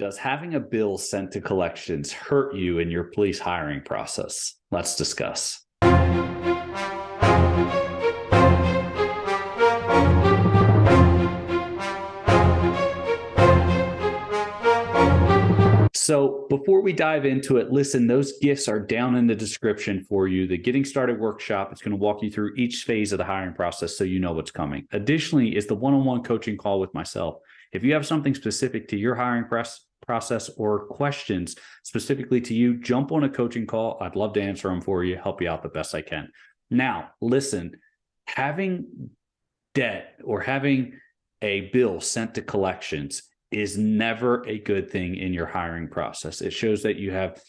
Does having a bill sent to collections hurt you in your police hiring process? Let's discuss. So before we dive into it, listen, those gifts are down in the description for you. The Getting Started workshop is going to walk you through each phase of the hiring process so you know what's coming. Additionally, is the one-on-one coaching call with myself. If you have something specific to your hiring process or questions specifically to you, jump on a coaching call. I'd love to answer them for you, help you out the best I can. Now, listen, having debt or having a bill sent to collections is never a good thing in your hiring process. It shows that you have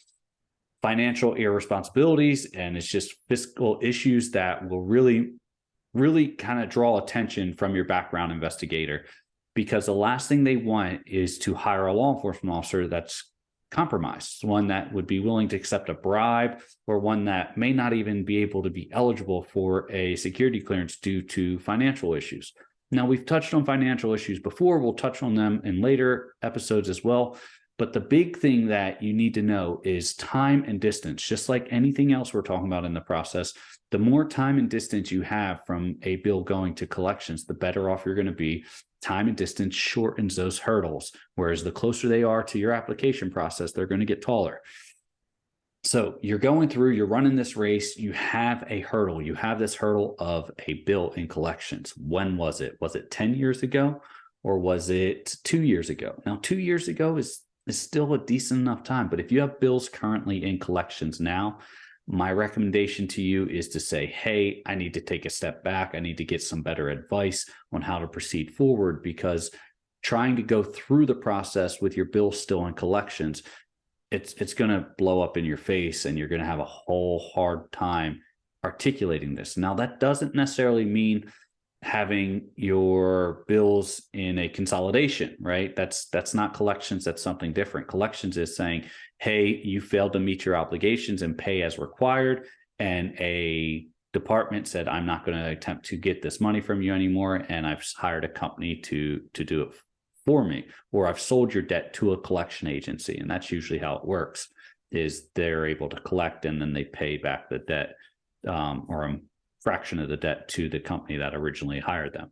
financial irresponsibilities, and it's just fiscal issues that will really kind of draw attention from your background investigator, because the last thing they want is to hire a law enforcement officer that's compromised, one that would be willing to accept a bribe, or one that may not even be able to be eligible for a security clearance due to financial issues. Now, we've touched on financial issues before. We'll touch on them in later episodes as well. But the big thing that you need to know is time and distance. Just like anything else we're talking about in the process, the more time and distance you have from a bill going to collections, the better off you're going to be. Time and distance shortens those hurdles, whereas the closer they are to your application process, they're going to get taller. So you're going through, you're running this race, you have a hurdle. You have this hurdle of a bill in collections. When was it? Was it 10 years ago or was it 2 years ago? Now, 2 years ago is still a decent enough time, but if you have bills currently in collections now, my recommendation to you is to say, hey, I need to take a step back. I need to get some better advice on how to proceed forward, because trying to go through the process with your bill still in collections, it's going to blow up in your face, and you're going to have a whole hard time articulating this. Now, that doesn't necessarily mean having your bills in a consolidation, right? That's not collections. That's something different. Collections is saying, hey, you failed to meet your obligations and pay as required, and a department said, I'm not going to attempt to get this money from you anymore, and I've hired a company to do it for me, or I've sold your debt to a collection agency. And that's usually how it works, is they're able to collect and then they pay back the debt, or a fraction of the debt, to the company that originally hired them.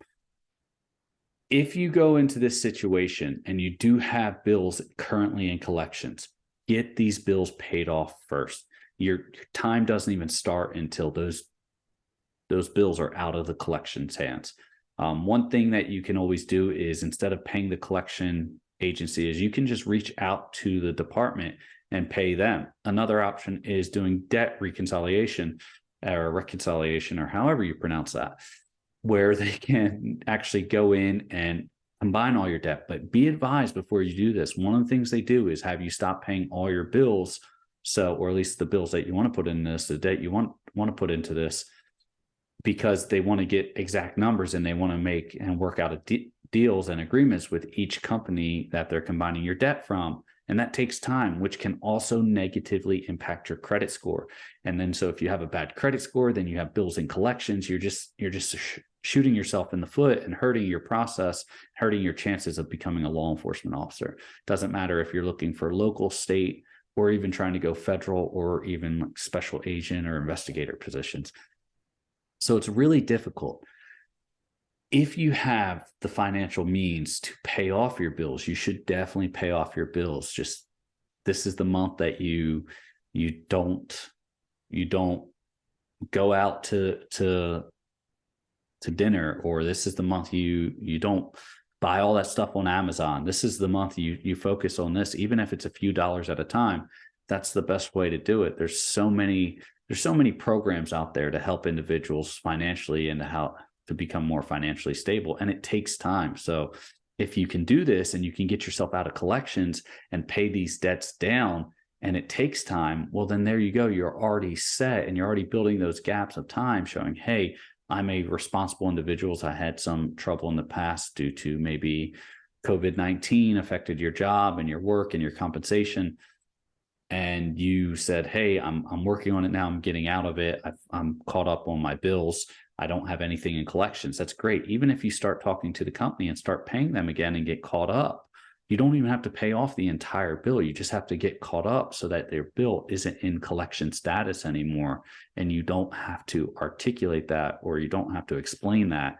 If you go into this situation and you do have bills currently in collections, get these bills paid off first. Your time doesn't even start until those bills are out of the collection's hands. One thing that you can always do is, instead of paying the collection agency, is you can just reach out to the department and pay them. Another option is doing debt reconciliation, or however you pronounce that, where they can actually go in and combine all your debt. But be advised before you do this, one of the things they do is have you stop paying all your bills. So, or at least the bills that you want to put in this, the debt you want to put into this, because they want to get exact numbers, and they want to make and work out deals and agreements with each company that they're combining your debt from. And that takes time, which can also negatively impact your credit score. And then, so if you have a bad credit score, then you have bills in collections, you're just shooting yourself in the foot and hurting your process, hurting your chances of becoming a law enforcement officer. Doesn't matter if you're looking for local, state, or even trying to go federal, or even like special agent or investigator positions. So it's really difficult. If you have the financial means to pay off your bills, you should definitely pay off your bills. Just, this is the month that you don't go out to dinner, or this is the month you don't buy all that stuff on Amazon. This is the month you focus on this, even if it's a few dollars at a time. That's the best way to do it. There's so many programs out there to help individuals financially and how to become more financially stable, and it takes time. So if you can do this and you can get yourself out of collections and pay these debts down, and it takes time, well, then there you go. You're already set, and you're already building those gaps of time, showing, hey, I'm a responsible individual. I had some trouble in the past due to maybe COVID-19 affected your job and your work and your compensation. And you said, hey, I'm working on it now. I'm getting out of it. I'm caught up on my bills. I don't have anything in collections. That's great. Even if you start talking to the company and start paying them again and get caught up, You don't even have to pay off the entire bill. You just have to get caught up so that their bill isn't in collection status anymore. And you don't have to articulate that, or you don't have to explain that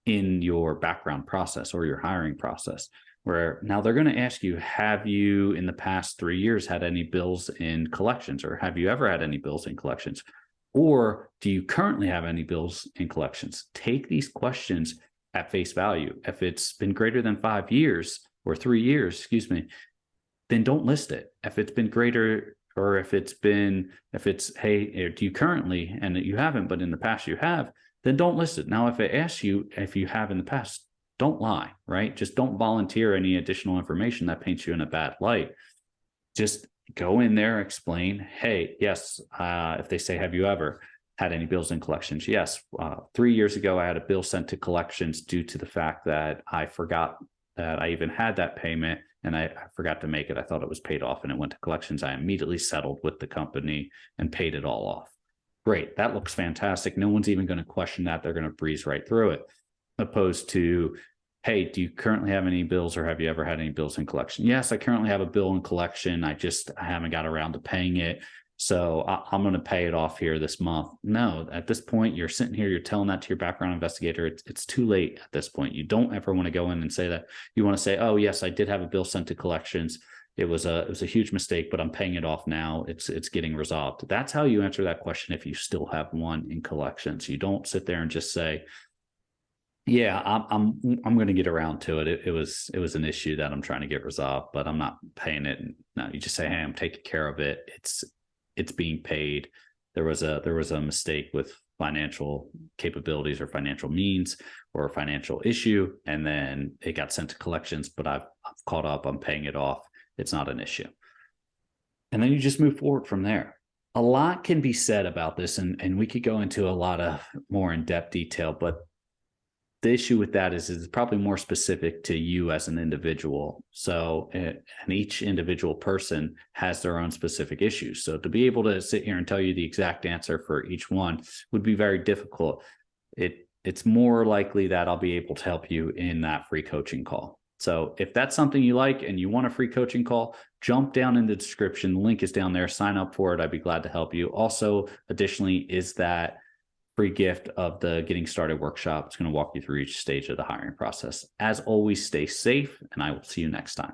in your background process or your hiring process. Where now they're going to ask you, have you in the past 3 years had any bills in collections, or have you ever had any bills in collections? Or do you currently have any bills in collections? Take these questions at face value. If it's been greater than 5 years, or 3 years, excuse me, then don't list it. If it's been greater, or if it's, hey, do you currently, and you haven't, but in the past you have, then don't list it. Now, if it asks you if you have in the past, don't lie, right? Just don't volunteer any additional information that paints you in a bad light. Just go in there, explain, hey, yes, if they say, have you ever had any bills in collections? Yes, 3 years ago, I had a bill sent to collections due to the fact that I forgot that I even had that payment, and I forgot to make it. I thought it was paid off, and it went to collections. I immediately settled with the company and paid it all off. Great. That looks fantastic. No one's even going to question that. They're going to breeze right through it. Opposed to, hey, do you currently have any bills, or have you ever had any bills in collection? Yes, I currently have a bill in collection. I haven't got around to paying it. So I'm going to pay it off here this month. No, at this point, you're sitting here, you're telling that to your background investigator. It's too late at this point. You don't ever want to go in and say that. You want to say, oh, yes, I did have a bill sent to collections. It was a huge mistake, but I'm paying it off now. It's getting resolved. That's how you answer that question if you still have one in collections. You don't sit there and just say, yeah, I'm going to get around to it. It was an issue that I'm trying to get resolved, but I'm not paying it. No, you just say, hey, I'm taking care of it. It's being paid. There was a mistake with financial capabilities or financial means or a financial issue, and then it got sent to collections, but I've caught up. I'm paying it off. It's not an issue. And then you just move forward from there. A lot can be said about this, and we could go into a lot of more in-depth detail, but the issue with that is it's probably more specific to you as an individual. So, and each individual person has their own specific issues. So to be able to sit here and tell you the exact answer for each one would be very difficult. It's more likely that I'll be able to help you in that free coaching call. So if that's something you like and you want a free coaching call, jump down in the description. The link is down there. Sign up for it. I'd be glad to help you. Also, additionally, is that free gift of the Getting Started workshop. It's going to walk you through each stage of the hiring process. As always, stay safe, and I will see you next time.